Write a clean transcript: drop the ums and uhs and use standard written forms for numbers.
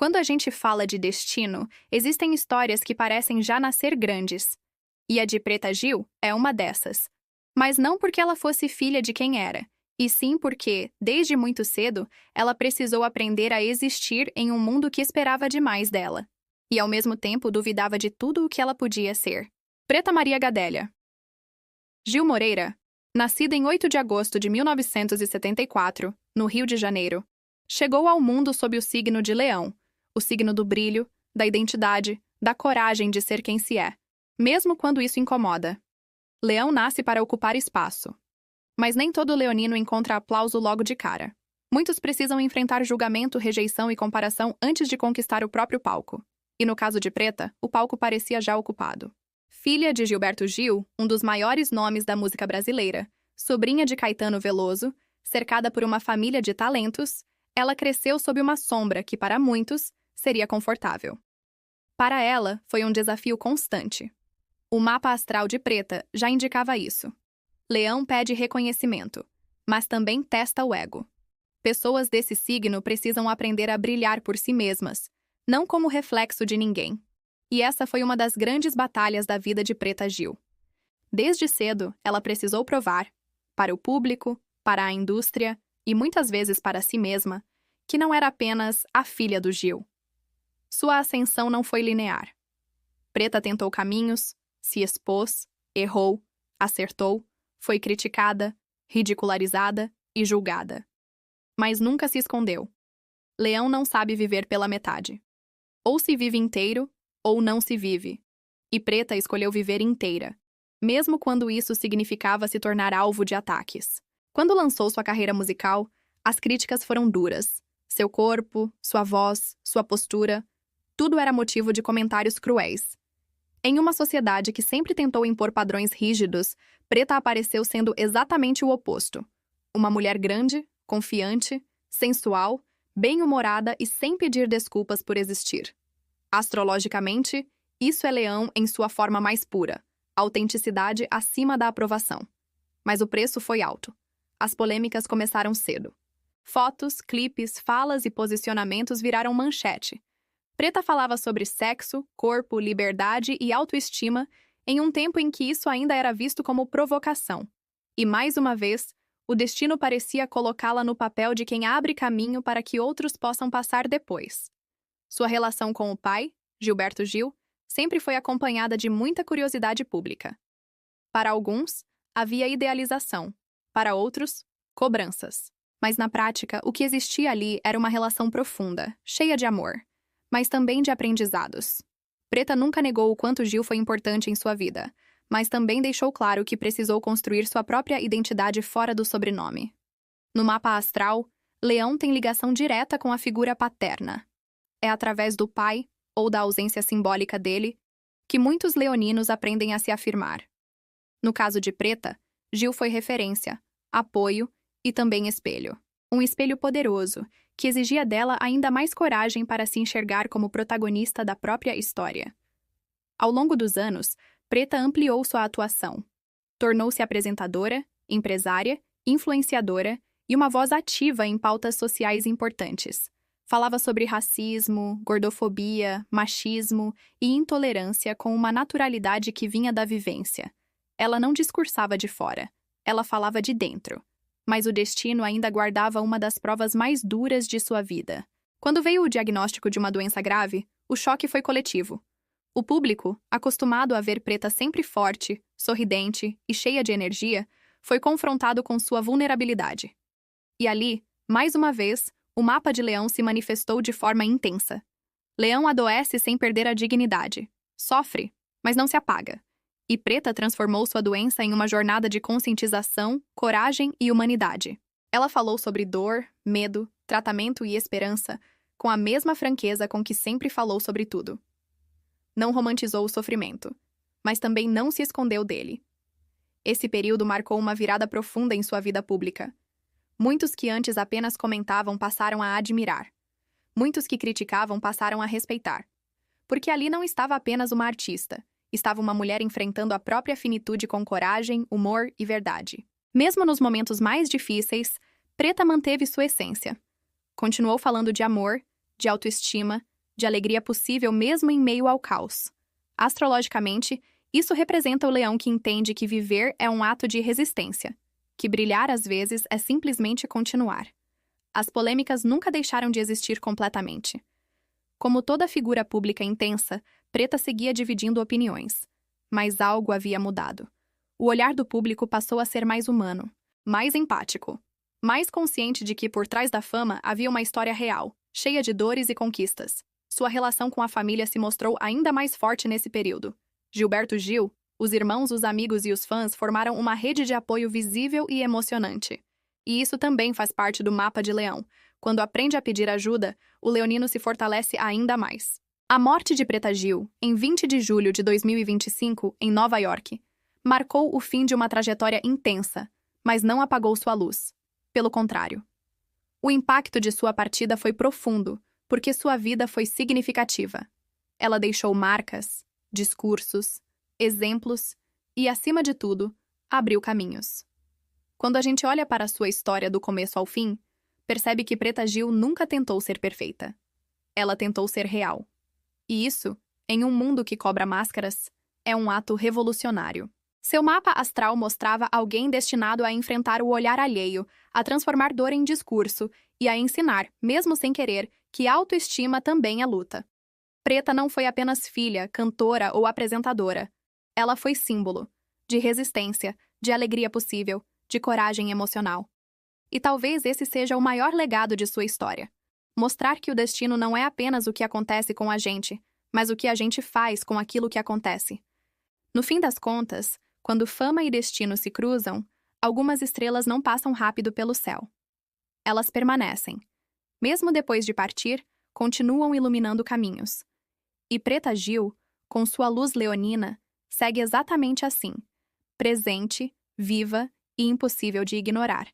Quando a gente fala de destino, existem histórias que parecem já nascer grandes. E a de Preta Gil é uma dessas. Mas não porque ela fosse filha de quem era, e sim porque, desde muito cedo, ela precisou aprender a existir em um mundo que esperava demais dela. E ao mesmo tempo duvidava de tudo o que ela podia ser. Preta Maria Gadélia. Gil Moreira, nascida em 8 de agosto de 1974, no Rio de Janeiro, chegou ao mundo sob o signo de Leão, o signo do brilho, da identidade, da coragem de ser quem se é, mesmo quando isso incomoda. Leão nasce para ocupar espaço. Mas nem todo leonino encontra aplauso logo de cara. Muitos precisam enfrentar julgamento, rejeição e comparação antes de conquistar o próprio palco. E no caso de Preta, o palco parecia já ocupado. Filha de Gilberto Gil, um dos maiores nomes da música brasileira, sobrinha de Caetano Veloso, cercada por uma família de talentos, ela cresceu sob uma sombra que, para muitos, seria confortável. Para ela, foi um desafio constante. O mapa astral de Preta já indicava isso. Leão pede reconhecimento, mas também testa o ego. Pessoas desse signo precisam aprender a brilhar por si mesmas, não como reflexo de ninguém. E essa foi uma das grandes batalhas da vida de Preta Gil. Desde cedo, ela precisou provar, para o público, para a indústria e muitas vezes para si mesma, que não era apenas a filha do Gil. Sua ascensão não foi linear. Preta tentou caminhos, se expôs, errou, acertou, foi criticada, ridicularizada e julgada. Mas nunca se escondeu. Leão não sabe viver pela metade. Ou se vive inteiro, ou não se vive. E Preta escolheu viver inteira, mesmo quando isso significava se tornar alvo de ataques. Quando lançou sua carreira musical, as críticas foram duras. Seu corpo, sua voz, sua postura, tudo era motivo de comentários cruéis. Em uma sociedade que sempre tentou impor padrões rígidos, Preta apareceu sendo exatamente o oposto. Uma mulher grande, confiante, sensual, bem-humorada e sem pedir desculpas por existir. Astrologicamente, isso é Leão em sua forma mais pura, autenticidade acima da aprovação. Mas o preço foi alto. As polêmicas começaram cedo. Fotos, clipes, falas e posicionamentos viraram manchete. Preta falava sobre sexo, corpo, liberdade e autoestima em um tempo em que isso ainda era visto como provocação. E, mais uma vez, o destino parecia colocá-la no papel de quem abre caminho para que outros possam passar depois. Sua relação com o pai, Gilberto Gil, sempre foi acompanhada de muita curiosidade pública. Para alguns, havia idealização. Para outros, cobranças. Mas na prática, o que existia ali era uma relação profunda, cheia de amor, mas também de aprendizados. Preta nunca negou o quanto Gil foi importante em sua vida, mas também deixou claro que precisou construir sua própria identidade fora do sobrenome. No mapa astral, Leão tem ligação direta com a figura paterna. É através do pai, ou da ausência simbólica dele, que muitos leoninos aprendem a se afirmar. No caso de Preta, Gil foi referência, apoio e também espelho. Um espelho poderoso, que exigia dela ainda mais coragem para se enxergar como protagonista da própria história. Ao longo dos anos, Preta ampliou sua atuação. Tornou-se apresentadora, empresária, influenciadora e uma voz ativa em pautas sociais importantes. Falava sobre racismo, gordofobia, machismo e intolerância com uma naturalidade que vinha da vivência. Ela não discursava de fora, ela falava de dentro. Mas o destino ainda guardava uma das provas mais duras de sua vida. Quando veio o diagnóstico de uma doença grave, o choque foi coletivo. O público, acostumado a ver Preta sempre forte, sorridente e cheia de energia, foi confrontado com sua vulnerabilidade. E ali, mais uma vez, o mapa de Leão se manifestou de forma intensa. Leão adoece sem perder a dignidade. Sofre, mas não se apaga. E Preta transformou sua doença em uma jornada de conscientização, coragem e humanidade. Ela falou sobre dor, medo, tratamento e esperança com a mesma franqueza com que sempre falou sobre tudo. Não romantizou o sofrimento, mas também não se escondeu dele. Esse período marcou uma virada profunda em sua vida pública. Muitos que antes apenas comentavam passaram a admirar. Muitos que criticavam passaram a respeitar. Porque ali não estava apenas uma artista, estava uma mulher enfrentando a própria finitude com coragem, humor e verdade. Mesmo nos momentos mais difíceis, Preta manteve sua essência. Continuou falando de amor, de autoestima, de alegria possível mesmo em meio ao caos. Astrologicamente, isso representa o leão que entende que viver é um ato de resistência, que brilhar às vezes é simplesmente continuar. As polêmicas nunca deixaram de existir completamente. Como toda figura pública intensa, Preta seguia dividindo opiniões. Mas algo havia mudado. O olhar do público passou a ser mais humano, mais empático, mais consciente de que por trás da fama havia uma história real, cheia de dores e conquistas. Sua relação com a família se mostrou ainda mais forte nesse período. Gilberto Gil, os irmãos, os amigos e os fãs formaram uma rede de apoio visível e emocionante. E isso também faz parte do mapa de Leão. Quando aprende a pedir ajuda, o leonino se fortalece ainda mais. A morte de Preta Gil, em 20 de julho de 2025, em Nova York, marcou o fim de uma trajetória intensa, mas não apagou sua luz. Pelo contrário. O impacto de sua partida foi profundo, porque sua vida foi significativa. Ela deixou marcas, discursos, exemplos e, acima de tudo, abriu caminhos. Quando a gente olha para sua história do começo ao fim, percebe que Preta Gil nunca tentou ser perfeita. Ela tentou ser real. E isso, em um mundo que cobra máscaras, é um ato revolucionário. Seu mapa astral mostrava alguém destinado a enfrentar o olhar alheio, a transformar dor em discurso e a ensinar, mesmo sem querer, que autoestima também é luta. Preta não foi apenas filha, cantora ou apresentadora. Ela foi símbolo de resistência, de alegria possível, de coragem emocional. E talvez esse seja o maior legado de sua história. Mostrar que o destino não é apenas o que acontece com a gente, mas o que a gente faz com aquilo que acontece. No fim das contas, quando fama e destino se cruzam, algumas estrelas não passam rápido pelo céu. Elas permanecem. Mesmo depois de partir, continuam iluminando caminhos. E Preta Gil, com sua luz leonina, segue exatamente assim, presente, viva e impossível de ignorar.